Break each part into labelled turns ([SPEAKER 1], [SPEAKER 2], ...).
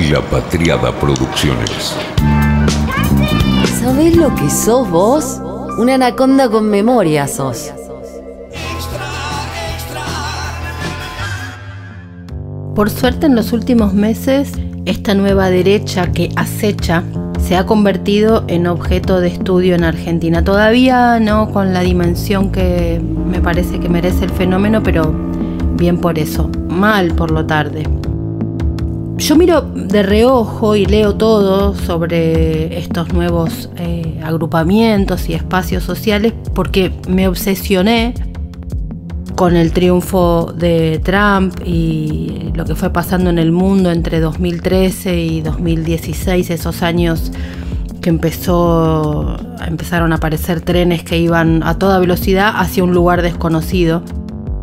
[SPEAKER 1] y La Patriada Producciones.
[SPEAKER 2] ¿Sabés lo que sos vos? Una anaconda con memoria sos.
[SPEAKER 3] Por suerte, en los últimos meses, esta nueva derecha que acecha se ha convertido en objeto de estudio en Argentina. Todavía no con la dimensión que me parece que merece el fenómeno, pero bien por eso, mal por lo tarde. Yo miro de reojo y leo todo sobre estos nuevos agrupamientos y espacios sociales porque me obsesioné con el triunfo de Trump y lo que fue pasando en el mundo entre 2013 y 2016, esos años que empezaron a aparecer trenes que iban a toda velocidad hacia un lugar desconocido.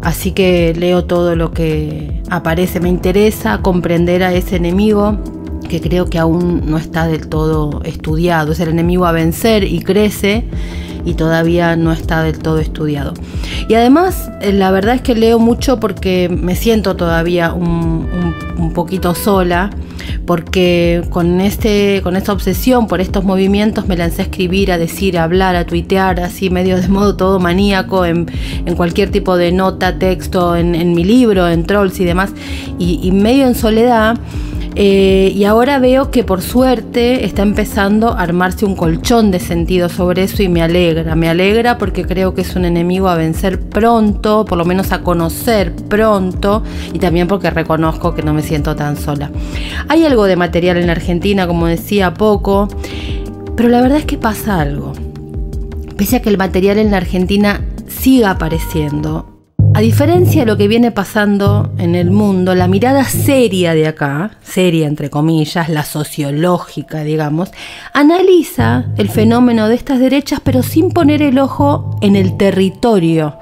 [SPEAKER 3] Así que leo todo lo que aparece. Me interesa comprender a ese enemigo que creo que aún no está del todo estudiado. Es el enemigo a vencer y crece y todavía no está del todo estudiado. Y además, la verdad es que leo mucho porque me siento todavía un poquito sola, porque con esta obsesión por estos movimientos me lancé a escribir, a decir, a hablar, a tuitear, así medio de modo todo maníaco, en cualquier tipo de nota, texto, en mi libro, en Trolls y demás, y medio en soledad. Y ahora veo que por suerte está empezando a armarse un colchón de sentido sobre eso y me alegra porque creo que es un enemigo a vencer pronto, por lo menos a conocer pronto, y también porque reconozco que no me siento tan sola. Hay algo de material en Argentina, como decía, poco, pero la verdad es que pasa algo. Pese a que el material en la Argentina siga apareciendo, a diferencia de lo que viene pasando en el mundo, la mirada seria de acá, seria entre comillas, la sociológica, digamos, analiza el fenómeno de estas derechas, pero sin poner el ojo en el territorio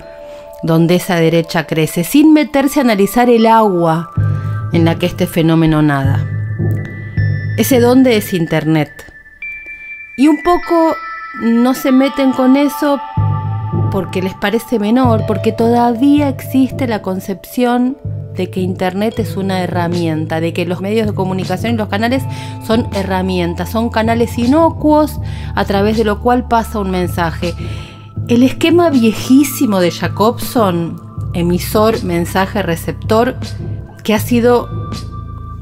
[SPEAKER 3] donde esa derecha crece, sin meterse a analizar el agua en la que este fenómeno nada. Ese dónde es Internet. Y un poco no se meten con eso porque les parece menor, porque todavía existe la concepción de que Internet es una herramienta, de que los medios de comunicación y los canales son herramientas, son canales inocuos a través de lo cual pasa un mensaje. El esquema viejísimo de Jacobson, emisor, mensaje, receptor, que ha sido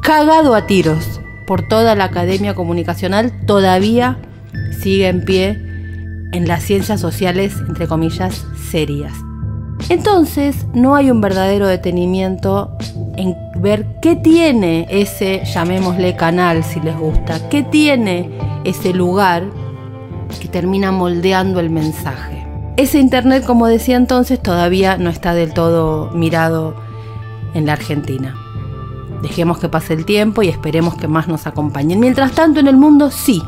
[SPEAKER 3] cagado a tiros por toda la academia comunicacional, todavía sigue en pie en las ciencias sociales, entre comillas, serias. Entonces, no hay un verdadero detenimiento en ver qué tiene ese, llamémosle canal si les gusta, qué tiene ese lugar que termina moldeando el mensaje. Ese Internet, como decía entonces, todavía no está del todo mirado en la Argentina. Dejemos que pase el tiempo y esperemos que más nos acompañen. Mientras tanto, en el mundo sí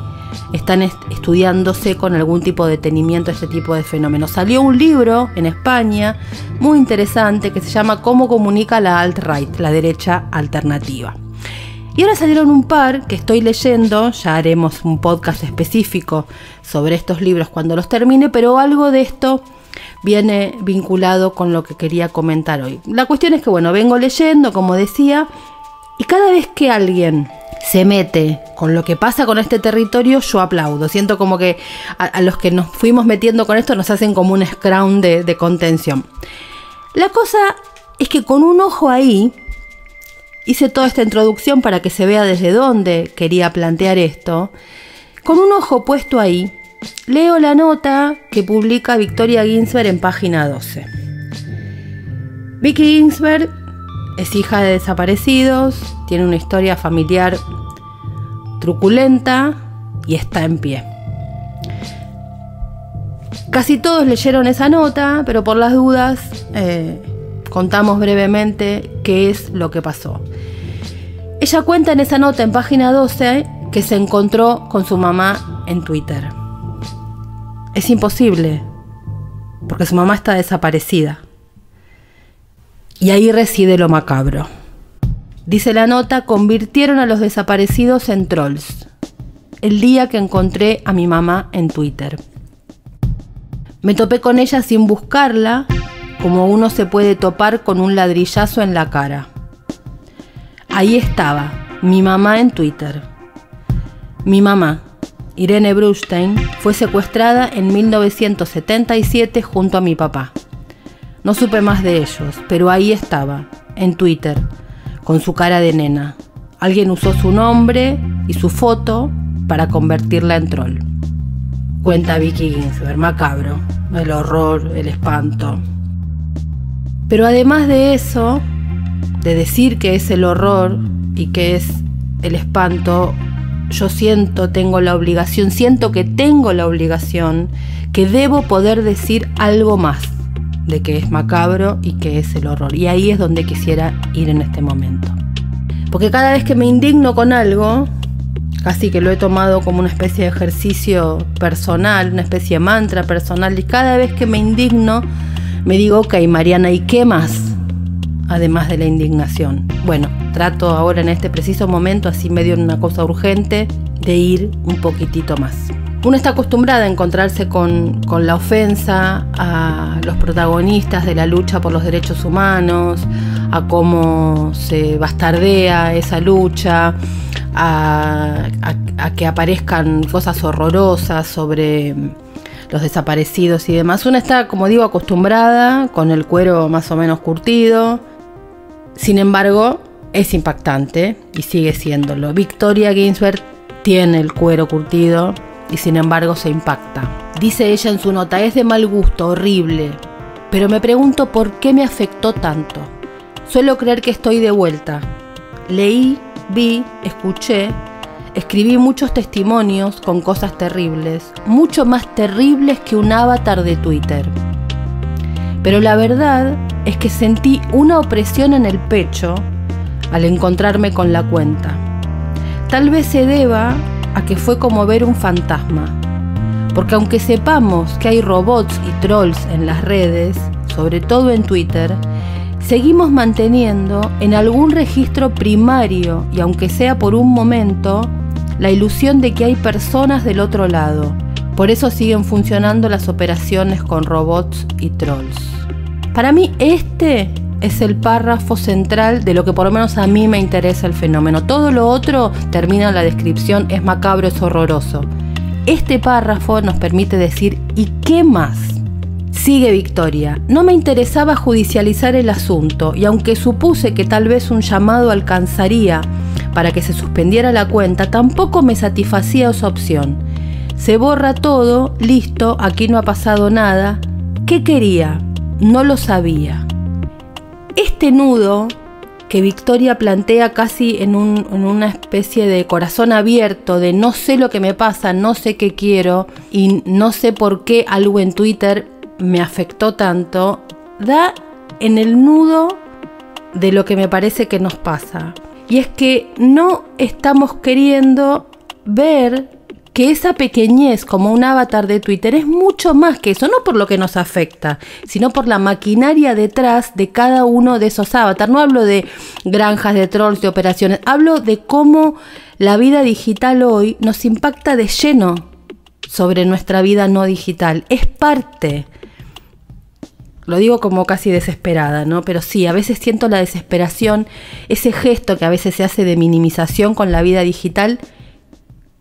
[SPEAKER 3] están estudiándose con algún tipo de detenimiento este tipo de fenómenos. Salió un libro en España muy interesante que se llama ¿Cómo comunica la alt-right, la derecha alternativa? Y ahora salieron un par que estoy leyendo, ya haremos un podcast específico sobre estos libros cuando los termine, pero algo de esto viene vinculado con lo que quería comentar hoy. La cuestión es que, vengo leyendo, como decía, y cada vez que alguien se mete con lo que pasa con este territorio, yo aplaudo. Siento como que a los que nos fuimos metiendo con esto nos hacen como un scrum de contención. La cosa es que con un ojo ahí, hice toda esta introducción para que se vea desde dónde quería plantear esto. Con un ojo puesto ahí, leo la nota que publica Victoria Ginsberg en página 12. Vicky Ginsberg es hija de desaparecidos, tiene una historia familiar truculenta y está en pie. Casi todos leyeron esa nota, pero por las dudas contamos brevemente qué es lo que pasó. Ella cuenta en esa nota en página 12 que se encontró con su mamá en Twitter. Es imposible, porque su mamá está desaparecida. Y ahí reside lo macabro. Dice la nota, convirtieron a los desaparecidos en trolls. El día que encontré a mi mamá en Twitter. Me topé con ella sin buscarla, como uno se puede topar con un ladrillazo en la cara. Ahí estaba, Mi mamá en Twitter. Mi mamá, Irene Brustein, fue secuestrada en 1977 junto a mi papá. No supe más de ellos, pero ahí estaba, en Twitter, con su cara de nena. Alguien usó su nombre y su foto para convertirla en troll. Cuenta Vicky Ginsberg, macabro, el horror, el espanto. Pero además de eso, de decir que es el horror y que es el espanto, yo siento que tengo la obligación, que debo poder decir algo más de que es macabro y que es el horror. Y ahí es donde quisiera ir en este momento. Porque cada vez que me indigno con algo, casi que lo he tomado como una especie de ejercicio personal, una especie de mantra personal, y cada vez que me indigno, me digo, ok, Mariana, ¿y qué más? Además de la indignación. Bueno, trato ahora en este preciso momento, así medio en una cosa urgente, de ir un poquitito más. Uno está acostumbrada a encontrarse con la ofensa a los protagonistas de la lucha por los derechos humanos, a cómo se bastardea esa lucha, a que aparezcan cosas horrorosas sobre los desaparecidos y demás. Uno está, como digo, acostumbrada, con el cuero más o menos curtido. Sin embargo, es impactante y sigue siéndolo. Victoria Ginsberg tiene el cuero curtido y sin embargo se impacta. Dice ella en su nota, es de mal gusto, horrible, pero me pregunto por qué me afectó tanto. Suelo creer que estoy de vuelta. Leí, vi, escuché, escribí muchos testimonios con cosas terribles, mucho más terribles que un avatar de Twitter. Pero la verdad es que sentí una opresión en el pecho al encontrarme con la cuenta. Tal vez se deba a que fue como ver un fantasma, porque aunque sepamos que hay robots y trolls en las redes, sobre todo en Twitter, seguimos manteniendo en algún registro primario, y aunque sea por un momento, la ilusión de que hay personas del otro lado. Por eso siguen funcionando las operaciones con robots y trolls. Para mí este es el párrafo central de lo que por lo menos a mí me interesa el fenómeno. Todo lo otro termina en la descripción, es macabro, es horroroso. Este párrafo nos permite decir, ¿y qué más? Sigue Victoria. No me interesaba judicializar el asunto, y aunque supuse que tal vez un llamado alcanzaría para que se suspendiera la cuenta, tampoco me satisfacía esa opción. Se borra todo, listo, aquí no ha pasado nada. ¿Qué quería? No lo sabía. Este nudo que Victoria plantea casi en una especie de corazón abierto, de no sé lo que me pasa, no sé qué quiero y no sé por qué algo en Twitter me afectó tanto, da en el nudo de lo que me parece que nos pasa. Y es que no estamos queriendo ver que esa pequeñez como un avatar de Twitter es mucho más que eso, no por lo que nos afecta, sino por la maquinaria detrás de cada uno de esos avatars. No hablo de granjas de trolls, de operaciones, hablo de cómo la vida digital hoy nos impacta de lleno sobre nuestra vida no digital. Es parte, lo digo como casi desesperada, ¿no? Pero sí, a veces siento la desesperación, ese gesto que a veces se hace de minimización con la vida digital,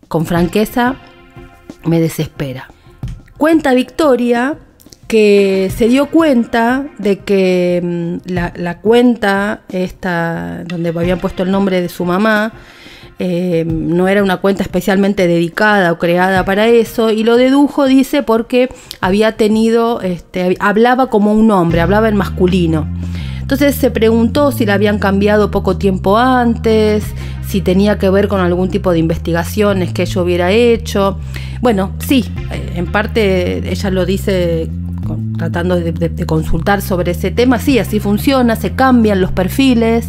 [SPEAKER 3] con franqueza, me desespera. Cuenta Victoria que se dio cuenta de que la cuenta esta, donde habían puesto el nombre de su mamá, no era una cuenta especialmente dedicada o creada para eso, y lo dedujo, dice, porque había tenido, hablaba como un hombre, hablaba en masculino. Entonces se preguntó si la habían cambiado poco tiempo antes, si tenía que ver con algún tipo de investigaciones que ella hubiera hecho. Bueno, sí, en parte ella lo dice tratando de consultar sobre ese tema. Sí, así funciona, se cambian los perfiles,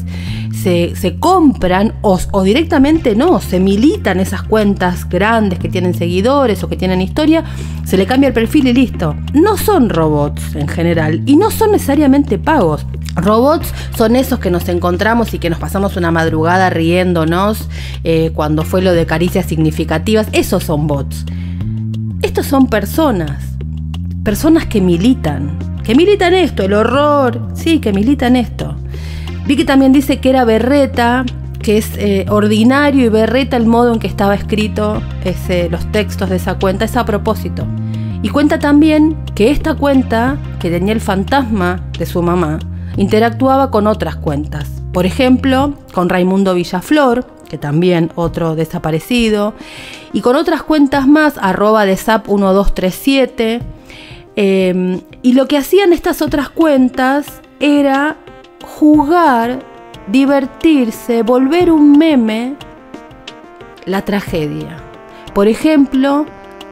[SPEAKER 3] se compran o directamente no, se militan esas cuentas grandes que tienen seguidores o que tienen historia, se le cambia el perfil y listo. No son robots en general y no son necesariamente pagos. Robots son esos que nos encontramos y que nos pasamos una madrugada riéndonos cuando fue lo de caricias significativas. Esos son bots. Estos son personas que militan esto, el horror, sí, que militan esto. Vicky también dice que era berreta, que es ordinario y berreta el modo en que estaba escrito los textos de esa cuenta. Es a propósito. Y cuenta también que esta cuenta, que tenía el fantasma de su mamá, interactuaba con otras cuentas. Por ejemplo, con Raimundo Villaflor, que también otro desaparecido, y con otras cuentas más, @desap1237. Y lo que hacían estas otras cuentas era jugar, divertirse, volver un meme la tragedia. Por ejemplo,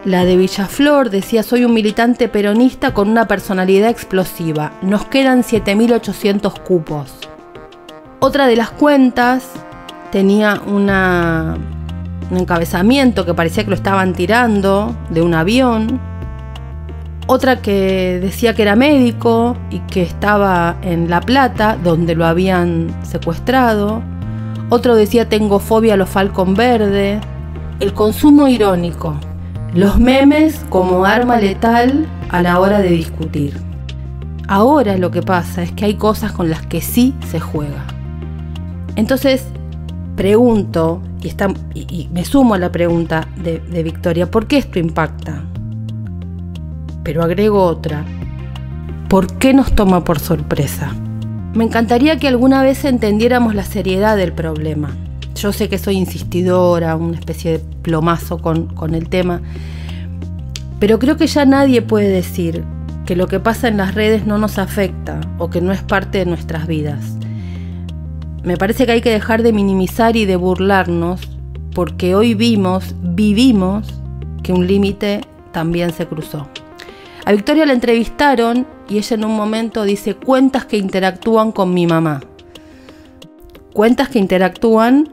[SPEAKER 3] la de Villaflor decía: soy un militante peronista con una personalidad explosiva, nos quedan 7.800 cupos. Otra de las cuentas tenía un encabezamiento que parecía que lo estaban tirando de un avión. Otra que decía que era médico y que estaba en La Plata, donde lo habían secuestrado. Otro decía: tengo fobia a los Falcon Verde. El consumo irónico. Los memes como arma letal a la hora de discutir. Ahora lo que pasa es que hay cosas con las que sí se juega. Entonces pregunto, y me sumo a la pregunta de Victoria: ¿por qué esto impacta? Pero agrego otra: ¿por qué nos toma por sorpresa? Me encantaría que alguna vez entendiéramos la seriedad del problema. Yo sé que soy insistidora, una especie de plomazo con el tema, pero creo que ya nadie puede decir que lo que pasa en las redes no nos afecta o que no es parte de nuestras vidas. Me parece que hay que dejar de minimizar y de burlarnos, porque hoy vivimos que un límite también se cruzó. A Victoria la entrevistaron y ella en un momento dice: cuentas que interactúan con mi mamá. Cuentas que interactúan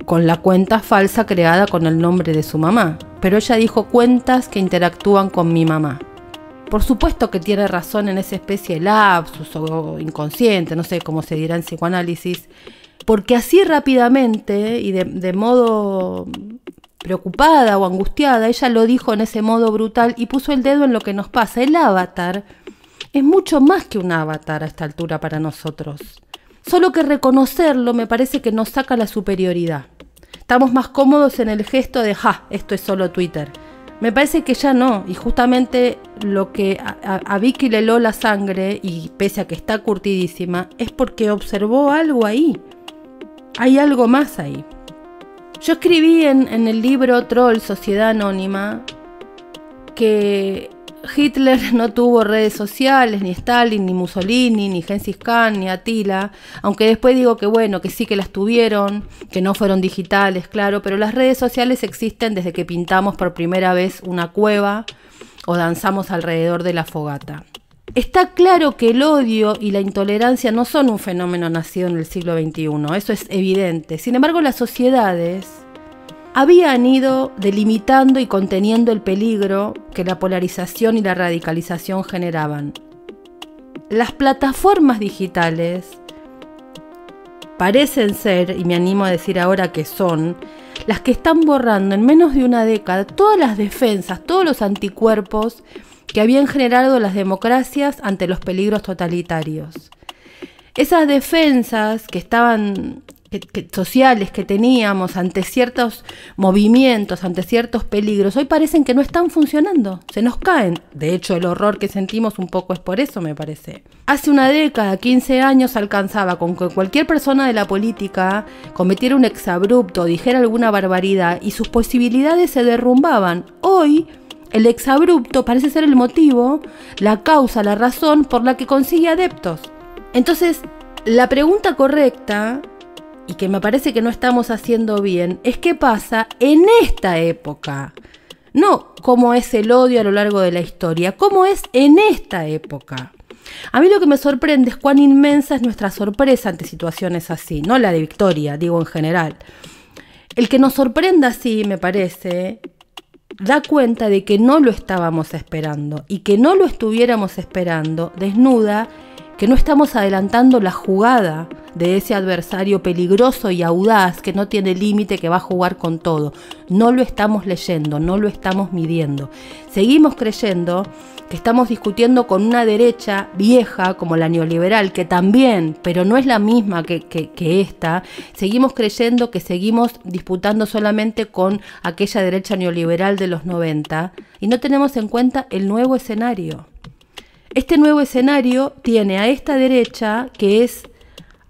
[SPEAKER 3] con la cuenta falsa creada con el nombre de su mamá. Pero ella dijo: cuentas que interactúan con mi mamá. Por supuesto que tiene razón en esa especie de lapsus o inconsciente, no sé cómo se dirá en psicoanálisis, porque así rápidamente y de modo preocupada o angustiada, ella lo dijo en ese modo brutal y puso el dedo en lo que nos pasa. El avatar es mucho más que un avatar a esta altura para nosotros. Solo que reconocerlo me parece que nos saca la superioridad. Estamos más cómodos en el gesto de esto es solo Twitter. Me parece que ya no, y justamente lo que a Vicky le heló la sangre, y pese a que está curtidísima, es porque observó algo ahí. Hay algo más ahí. Yo escribí en el libro Troll, Sociedad Anónima, que Hitler no tuvo redes sociales, ni Stalin, ni Mussolini, ni Gengis Khan, ni Attila, aunque después digo que bueno, que sí que las tuvieron, que no fueron digitales, claro, pero las redes sociales existen desde que pintamos por primera vez una cueva o danzamos alrededor de la fogata. Está claro que el odio y la intolerancia no son un fenómeno nacido en el siglo XXI, eso es evidente. Sin embargo, las sociedades habían ido delimitando y conteniendo el peligro que la polarización y la radicalización generaban. Las plataformas digitales parecen ser, y me animo a decir ahora que son, las que están borrando en menos de una década todas las defensas, todos los anticuerpos que habían generado las democracias ante los peligros totalitarios. Esas defensas que estaban sociales que teníamos ante ciertos movimientos, ante ciertos peligros, hoy parecen que no están funcionando, se nos caen. De hecho, el horror que sentimos un poco es por eso, me parece. Hace una década, 15 años, alcanzaba con que cualquier persona de la política cometiera un exabrupto, dijera alguna barbaridad y sus posibilidades se derrumbaban. Hoy, el exabrupto parece ser el motivo, la causa, la razón por la que consigue adeptos. Entonces, la pregunta correcta, y que me parece que no estamos haciendo bien, es qué pasa en esta época. No cómo es el odio a lo largo de la historia, cómo es en esta época. A mí lo que me sorprende es cuán inmensa es nuestra sorpresa ante situaciones así, no la de Victoria, digo en general. El que nos sorprenda así, me parece, da cuenta de que no lo estábamos esperando, y que no lo estuviéramos esperando desnuda que no estamos adelantando la jugada de ese adversario peligroso y audaz que no tiene límite, que va a jugar con todo. No lo estamos leyendo, no lo estamos midiendo. Seguimos creyendo que estamos discutiendo con una derecha vieja como la neoliberal, que también, pero no es la misma que esta. Seguimos creyendo que seguimos disputando solamente con aquella derecha neoliberal de los 90 y no tenemos en cuenta el nuevo escenario. Este nuevo escenario tiene a esta derecha que es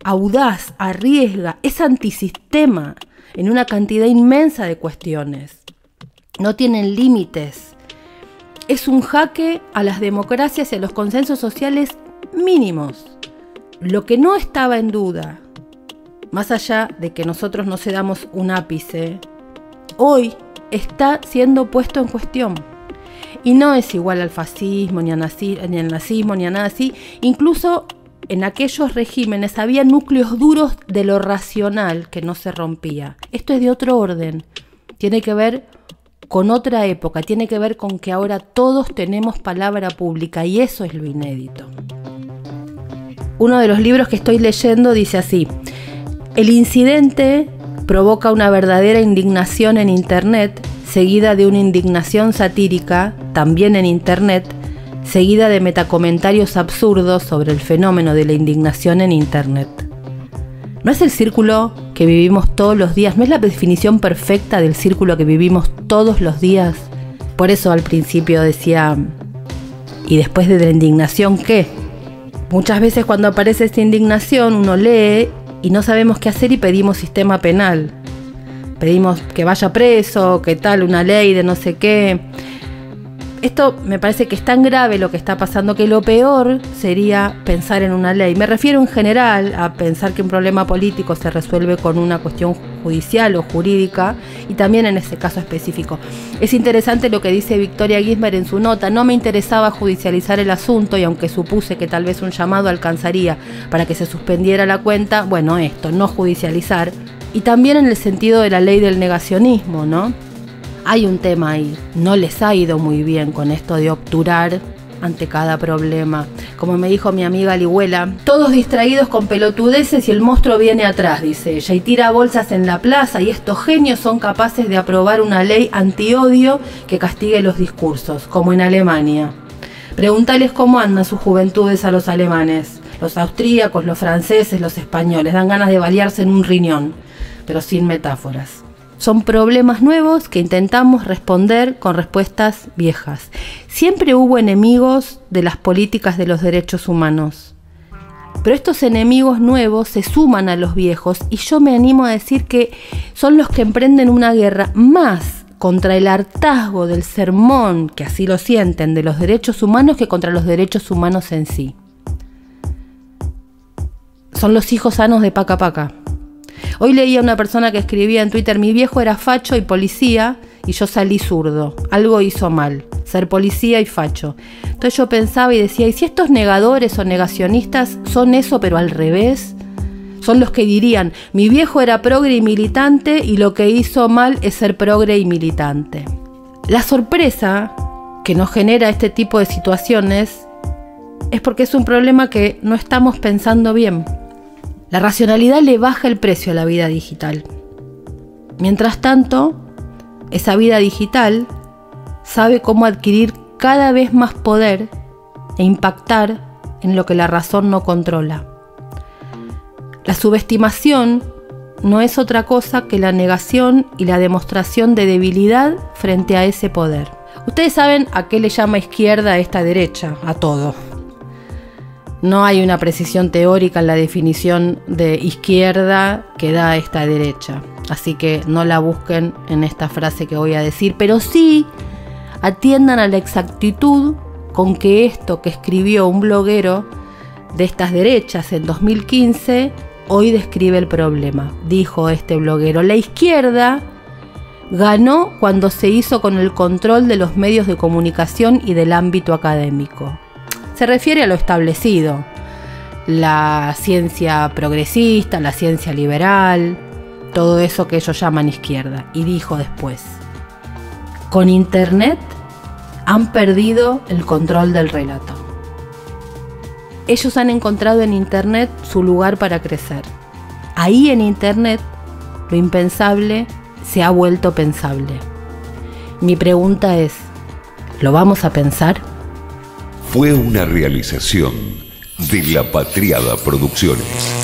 [SPEAKER 3] audaz, arriesga, es antisistema en una cantidad inmensa de cuestiones. No tienen límites. Es un jaque a las democracias y a los consensos sociales mínimos. Lo que no estaba en duda, más allá de que nosotros no cedamos un ápice, hoy está siendo puesto en cuestión. Y no es igual al fascismo, ni al nazismo, ni a nada así. Incluso en aquellos regímenes había núcleos duros de lo racional que no se rompía. Esto es de otro orden. Tiene que ver con otra época, tiene que ver con que ahora todos tenemos palabra pública y eso es lo inédito. Uno de los libros que estoy leyendo dice así: el incidente provoca una verdadera indignación en Internet, seguida de una indignación satírica, también en Internet, seguida de metacomentarios absurdos sobre el fenómeno de la indignación en Internet. ¿No es el círculo que vivimos todos los días? ¿No es la definición perfecta del círculo que vivimos todos los días? Por eso al principio decía, ¿y después de la indignación qué? Muchas veces cuando aparece esta indignación uno lee y no sabemos qué hacer y pedimos sistema penal. Pedimos que vaya preso, que tal, una ley de no sé qué. Esto me parece que es tan grave lo que está pasando que lo peor sería pensar en una ley. Me refiero en general a pensar que un problema político se resuelve con una cuestión judicial o jurídica y también en este caso específico. Es interesante lo que dice Victoria Ginsberg en su nota. No me interesaba judicializar el asunto y aunque supuse que tal vez un llamado alcanzaría para que se suspendiera la cuenta, bueno, esto, no judicializar. Y también en el sentido de la ley del negacionismo, ¿no? Hay un tema ahí, no les ha ido muy bien con esto de obturar ante cada problema. Como me dijo mi amiga Ligüela, todos distraídos con pelotudeces y el monstruo viene atrás, dice ella, y tira bolsas en la plaza y estos genios son capaces de aprobar una ley antiodio que castigue los discursos, como en Alemania. Preguntales cómo andan sus juventudes a los alemanes, los austríacos, los franceses, los españoles, dan ganas de balearse en un riñón, pero sin metáforas. Son problemas nuevos que intentamos responder con respuestas viejas. Siempre hubo enemigos de las políticas de los derechos humanos. Pero estos enemigos nuevos se suman a los viejos y yo me animo a decir que son los que emprenden una guerra más contra el hartazgo del sermón, que así lo sienten, de los derechos humanos que contra los derechos humanos en sí. Son los hijos sanos de Paca Paca. Hoy leía a una persona que escribía en Twitter: mi viejo era facho y policía y yo salí zurdo. Algo hizo mal, ser policía y facho. Entonces yo pensaba y decía, ¿y si estos negadores o negacionistas son eso pero al revés? Son los que dirían, mi viejo era progre y militante y lo que hizo mal es ser progre y militante. La sorpresa que nos genera este tipo de situaciones es porque es un problema que no estamos pensando bien. La racionalidad le baja el precio a la vida digital. Mientras tanto, esa vida digital sabe cómo adquirir cada vez más poder e impactar en lo que la razón no controla. La subestimación no es otra cosa que la negación y la demostración de debilidad frente a ese poder. Ustedes saben a qué le llama izquierda a esta derecha, a todo. No hay una precisión teórica en la definición de izquierda que da esta derecha, así que no la busquen en esta frase que voy a decir, pero sí atiendan a la exactitud con que esto que escribió un bloguero de estas derechas en 2015 hoy describe el problema. Dijo este bloguero: la izquierda ganó cuando se hizo con el control de los medios de comunicación y del ámbito académico. Se refiere a lo establecido, la ciencia progresista, la ciencia liberal, todo eso que ellos llaman izquierda. Y dijo después: con Internet han perdido el control del relato. ellos han encontrado en Internet su lugar para crecer. Ahí en Internet, lo impensable se ha vuelto pensable. Mi pregunta es, ¿lo vamos a pensar?
[SPEAKER 1] Fue una realización de La Patriada Producciones.